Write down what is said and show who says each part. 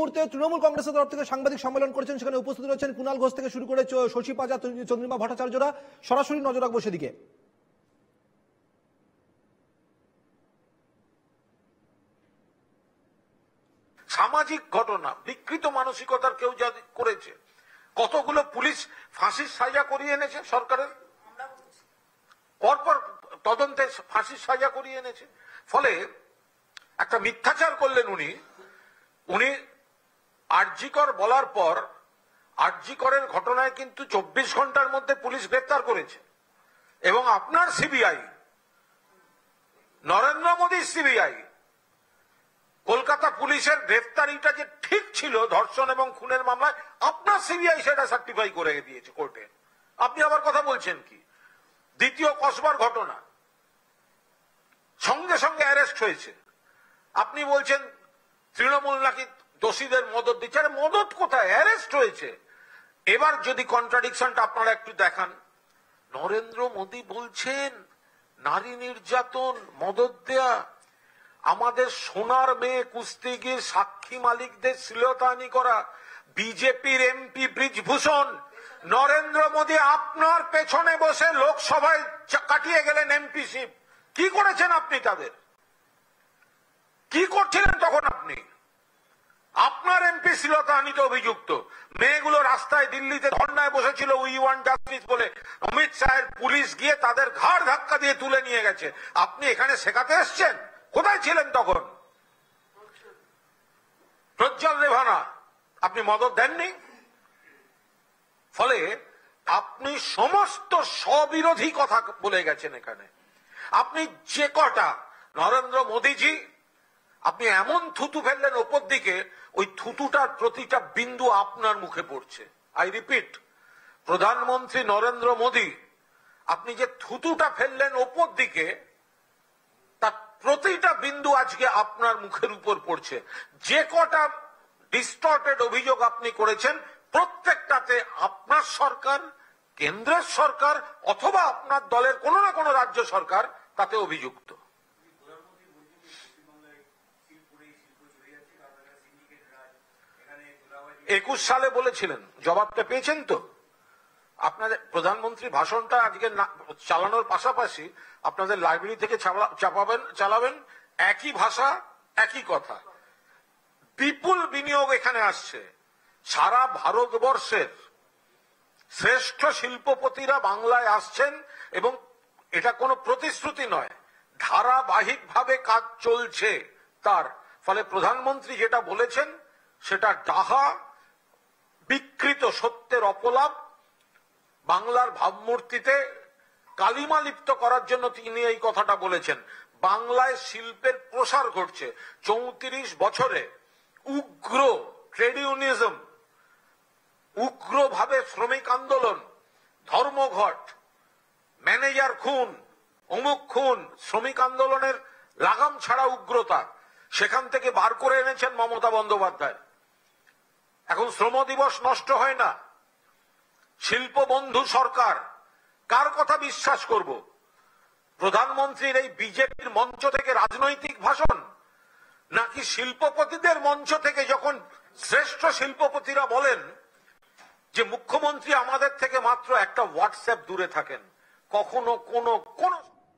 Speaker 1: মুহূর্তে তৃণমূল কংগ্রেসের তরফ থেকে সাংবাদিক সম্মেলন করেছেন, সেখানে উপস্থিত রয়েছেন কুণাল ঘোষ থেকে শুরু করে শশী পাজা, চন্দ্রিমা ভট্টাচার্যরা। সরাসরি নজর রাখবো সেদিকে।
Speaker 2: সামাজিক ঘটনা, বিকৃত মানসিকতার কেউ যা করেছে, কতগুলো পুলিশ ফাঁসির সাজা করিয়ে এনেছে, সরকারের পরপর তদন্তে ফাঁসির সাজা করিয়ে এনেছে। ফলে একটা মিথ্যাচার করলেন উনি আরজিকর বলার পর আরজিকরের ঘটনায় কিন্তু 24 ঘন্টার মধ্যে পুলিশ গ্রেপ্তার করেছে। এবং আপনার সিবিআই, নরেন্দ্র মোদীর সিবিআই, কলকাতা পুলিশের গ্রেফতারিটা যে ঠিক ছিল ধর্ষণ এবং খুনের মামলায়, আপনার সিবিআই সেটা সার্টিফাই করে দিয়েছে কোর্টে। আপনি আবার কথা বলছেন কি? দ্বিতীয় কসবার ঘটনা, সঙ্গে সঙ্গে অ্যারেস্ট হয়েছে। আপনি বলছেন তৃণমূল নাকি দোষীদের মদত দিচ্ছে। আরে মদত কোথায়? অ্যারেস্ট হয়েছে। এবার যদি কন্ট্রাডিকশনটা আপনারা একটু দেখান, নরেন্দ্র মোদী বলছেন নারী নির্যাতন, মদত দেয়া, আমাদের সোনার মেয়ে কুস্তিগির সাক্ষী মালিকদের শ্লীলতাহানি করা, বিজেপির এমপি ব্রিজভূষণ, নরেন্দ্র মোদী আপনার পেছনে বসে লোকসভায় কাটিয়ে গেলেন এমপিশিপ। কি করেছেন আপনি? তাদের কি করছিলেন তখন আপনি? আপনার এমপি শ্লীলতাহানিতে অভিযুক্ত। মেয়েগুলো রাস্তায় দিল্লিতে ধর্নায় বসেছিল উই ওয়ান্ট জাস্টিস বলে, অমিত শাহের পুলিশ গিয়ে তাদের ঘাড় ধাক্কা দিয়ে তুলে নিয়ে গেছে। আপনি এখানে শেখাতে এসছেন? কোথায় ছিলেন তখন? প্রজ্জ্বল রেভানা, আপনি মদত দেননি। ফলে আপনি সমস্ত স্ববিরোধী কথা বলে গেছেন এখানে। আপনি যে কটা, নরেন্দ্র মোদীজি আপনি এমন থুতু ফেললেন ওপর দিকে, ওই থুতুটার প্রতিটা বিন্দু আপনার মুখে পড়ছে। আই রিপিট, প্রধানমন্ত্রী নরেন্দ্র মোদী, আপনি যে থুতুটা ফেললেন ওপর দিকে, তার প্রতিটা বিন্দু আজকে আপনার মুখের উপর পড়ছে। যে কটা ডিস্টর্টেড অভিযোগ আপনি করেছেন, প্রত্যেকটাতে আপনার সরকার, কেন্দ্রের সরকার অথবা আপনার দলের কোনো না কোনো রাজ্য সরকার তাতে অভিযুক্ত। 21 সালে বলেছিলেন, জবাবটা পেয়েছেন তো? আপনাদের প্রধানমন্ত্রী ভাষণটা আজকে চালানোর পাশাপাশি আপনাদের লাইব্রেরি থেকে চালাবেন, একই ভাষা একই কথা। বিপুল বিনিয়োগ এখানে আসছে। সারা ভারতবর্ষের শ্রেষ্ঠ শিল্পপতিরা বাংলায় আসছেন এবং এটা কোনো প্রতিশ্রুতি নয়, ধারাবাহিকভাবে কাজ চলছে তার। ফলে প্রধানমন্ত্রী যেটা বলেছেন সেটা ডাহা, বিকৃত সত্যের অপলাপ, বাংলার ভাবমূর্তিতে কালিমা লিপ্ত করার জন্য তিনি এই কথাটা বলেছেন। বাংলায় শিল্পের প্রসার ঘটছে। 34 বছরে উগ্র ট্রেড ইউনিয়নিজম, উগ্রভাবে শ্রমিক আন্দোলন, ধর্মঘট, ম্যানেজার খুন, অমুক খুন, শ্রমিক আন্দোলনের লাগাম ছাড়া উগ্রতা, সেখান থেকে বার করে এনেছেন মমতা বন্দ্যোপাধ্যায়। এখন শ্রম দিবস নষ্ট হয় না। শিল্প বন্ধু সরকার, কার কথা বিশ্বাস করব? প্রধানমন্ত্রীর এই বিজেপির মঞ্চ থেকে রাজনৈতিক ভাষণ, নাকি শিল্পপতিদের মঞ্চ থেকে যখন শ্রেষ্ঠ শিল্পপতিরা বলেন যে মুখ্যমন্ত্রী আমাদের থেকে মাত্র একটা হোয়াটসঅ্যাপ দূরে থাকেন, কখনো কোনো